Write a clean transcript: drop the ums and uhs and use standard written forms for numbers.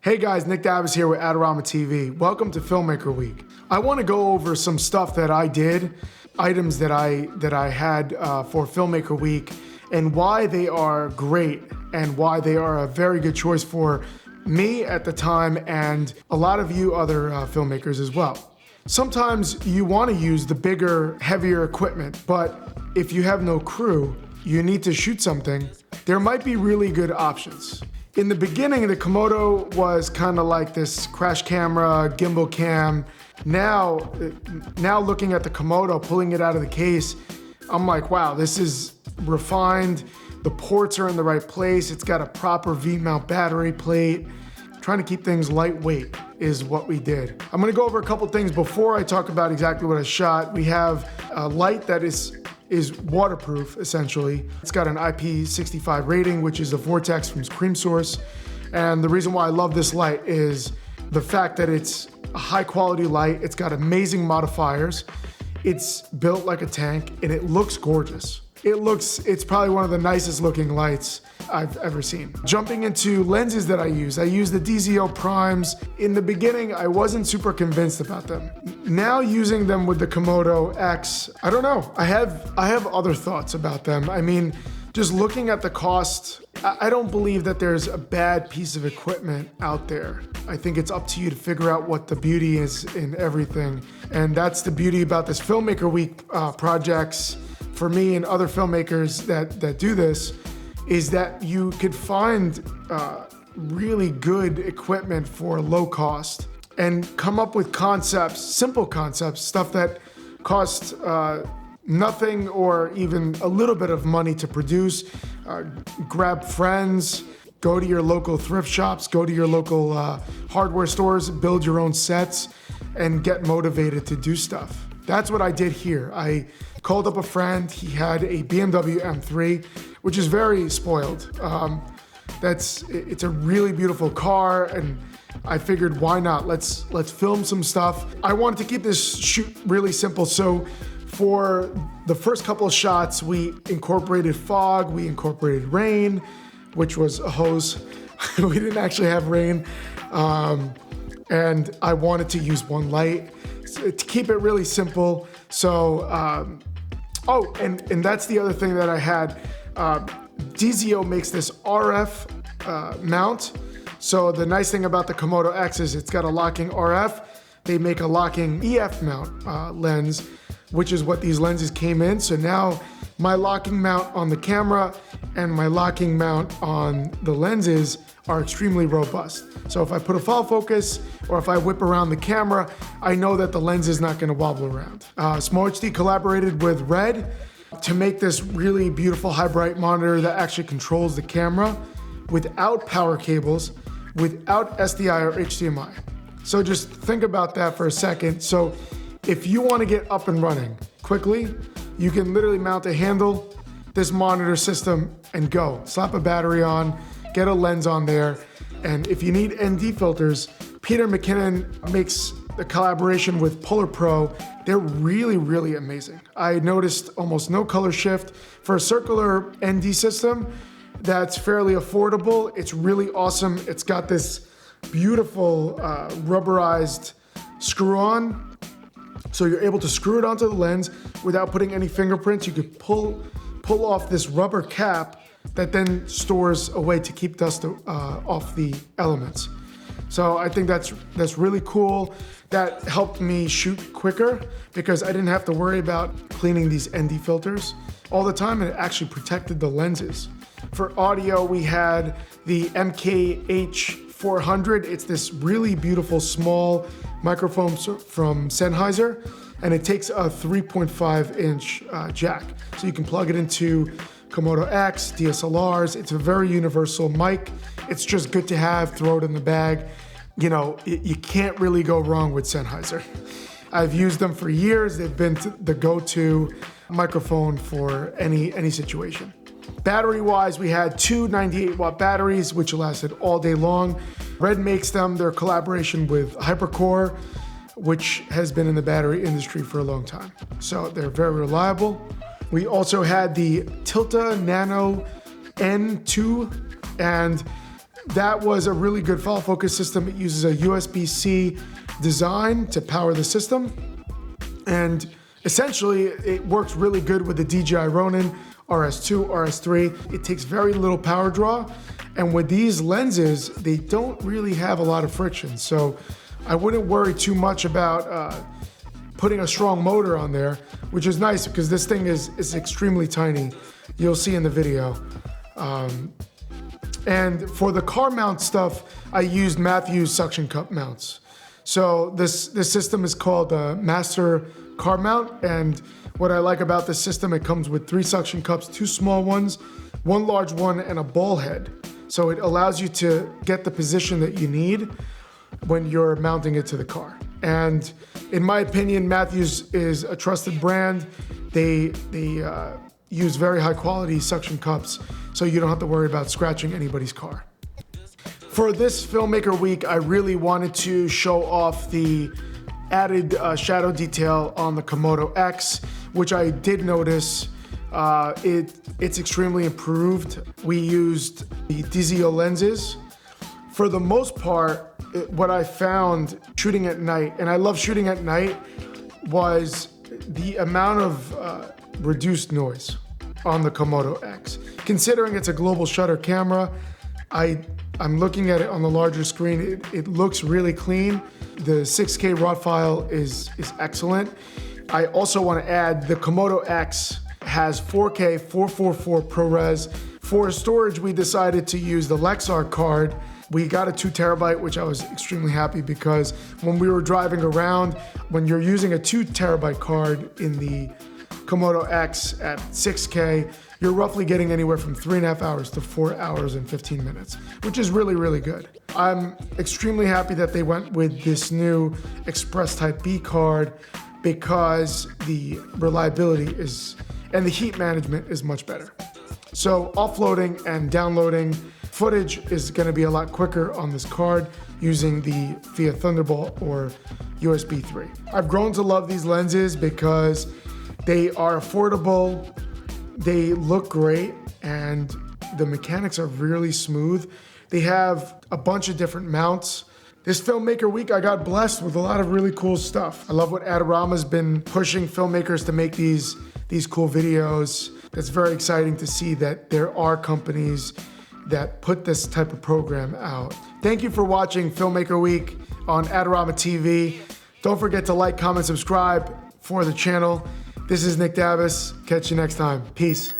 Hey guys, Nick Dabas here with Adorama TV. Welcome to Filmmaker Week. I want to go over some stuff that I did, items that I had for Filmmaker Week, and why they are great and why they are a very good choice for me at the time and a lot of you other filmmakers as well. Sometimes you want to use the bigger, heavier equipment, but if you have no crew, you need to shoot something, there might be really good options. In the beginning, the Komodo was kind of like this crash camera, gimbal cam. Now looking at the Komodo, pulling it out of the case, I'm like, wow, this is refined. The ports are in the right place. It's got a proper V-mount battery plate. Trying to keep things lightweight is what we did. I'm gonna go over a couple things before I talk about exactly what I shot. We have a light that is waterproof, essentially. It's got an IP65 rating, which is a Vortex from CreamSource. And the reason why I love this light is the fact that it's a high quality light. It's got amazing modifiers. It's built like a tank and it looks gorgeous. It's probably one of the nicest looking lights I've ever seen. Jumping into lenses that I use the DZOFilm Primes. In the beginning, I wasn't super convinced about them. Now using them with the Komodo X, I don't know. I have other thoughts about them. I mean, just looking at the cost, I don't believe that there's a bad piece of equipment out there. I think it's up to you to figure out what the beauty is in everything. And that's the beauty about this Filmmaker Week projects for me and other filmmakers that do this, is that you could find really good equipment for low cost and come up with concepts, simple concepts, stuff that costs nothing or even a little bit of money to produce. Grab friends, go to your local thrift shops, go to your local hardware stores, build your own sets, and get motivated to do stuff. That's what I did here. I called up a friend. He had a BMW M3, which is very spoiled. It's a really beautiful car, and I figured, why not? Let's film some stuff. I wanted to keep this shoot really simple, so for the first couple of shots, we incorporated fog, we incorporated rain, which was a hose. We didn't actually have rain, and I wanted to use one light to keep it really simple. So, and that's the other thing that I had. DZO makes this RF mount. So the nice thing about the Komodo X is it's got a locking RF. They make a locking EF mount lens, which is what these lenses came in. So now my locking mount on the camera and my locking mount on the lenses are extremely robust. So if I put a fall focus or if I whip around the camera, I know that the lens is not gonna wobble around. SmallHD collaborated with RED to make this really beautiful high bright monitor that actually controls the camera without power cables, without SDI or HDMI. So just think about that for a second. So if you wanna get up and running quickly, you can literally mount a handle, this monitor system, and go. Slap a battery on, get a lens on there, and if you need ND filters, Peter McKinnon makes a collaboration with PolarPro. They're really, really amazing. I noticed almost no color shift. For a circular ND system that's fairly affordable, it's really awesome. It's got this beautiful rubberized screw-on, so you're able to screw it onto the lens without putting any fingerprints. You could pull off this rubber cap that then stores a way to keep dust off the elements. So I think that's really cool. That helped me shoot quicker because I didn't have to worry about cleaning these ND filters all the time, and it actually protected the lenses. For audio, we had the MKE400. It's this really beautiful small microphone from Sennheiser, and it takes a 3.5-inch jack. So you can plug it into Komodo X, DSLRs. It's a very universal mic. It's just good to have, throw it in the bag. You know, you can't really go wrong with Sennheiser. I've used them for years. They've been the go-to microphone for any situation. Battery-wise, we had two 98-watt batteries, which lasted all day long. RED makes them. Their collaboration with Hypercore, which has been in the battery industry for a long time. So they're very reliable. We also had the Tilta Nano II, and that was a really good follow focus system. It uses a USB-C design to power the system. And essentially, it works really good with the DJI Ronin RS2, RS3. It takes very little power draw. And with these lenses, they don't really have a lot of friction. So I wouldn't worry too much about putting a strong motor on there, which is nice because this thing is extremely tiny. You'll see in the video. And for the car mount stuff, I used Matthews suction cup mounts. So this system is called Master Car Mount, and what I like about this system, it comes with 3 suction cups, 2 small ones, 1 large one, and a ball head. So it allows you to get the position that you need when you're mounting it to the car. And in my opinion, Matthews is a trusted brand. They use very high quality suction cups, so you don't have to worry about scratching anybody's car. For this Filmmaker Week, I really wanted to show off the added shadow detail on the Komodo X, which I did notice it's extremely improved. We used the DZO lenses. For the most part, what I found shooting at night, and I love shooting at night, was the amount of reduced noise on the Komodo X. Considering it's a global shutter camera, I'm looking at it on the larger screen. It looks really clean. The 6K RAW file is excellent. I also want to add the Komodo X has 4K 444 ProRes. For storage, we decided to use the LEXAR card. We got a 2 terabyte, which I was extremely happy because when we were driving around, when you're using a 2 terabyte card in the Komodo X at 6K, you're roughly getting anywhere from 3.5 hours to 4 hours and 15 minutes, which is really, really good. I'm extremely happy that they went with this new Express Type B card because the reliability and the heat management is much better. So offloading and downloading footage is gonna be a lot quicker on this card using the via Thunderbolt or USB 3. I've grown to love these lenses because they are affordable, they look great, and the mechanics are really smooth. They have a bunch of different mounts. This Filmmaker Week, I got blessed with a lot of really cool stuff. I love what Adorama's been pushing filmmakers to make these cool videos. It's very exciting to see that there are companies that put this type of program out. Thank you for watching Filmmaker Week on Adorama TV. Don't forget to like, comment, subscribe for the channel. This is Nick Dabas. Catch you next time. Peace.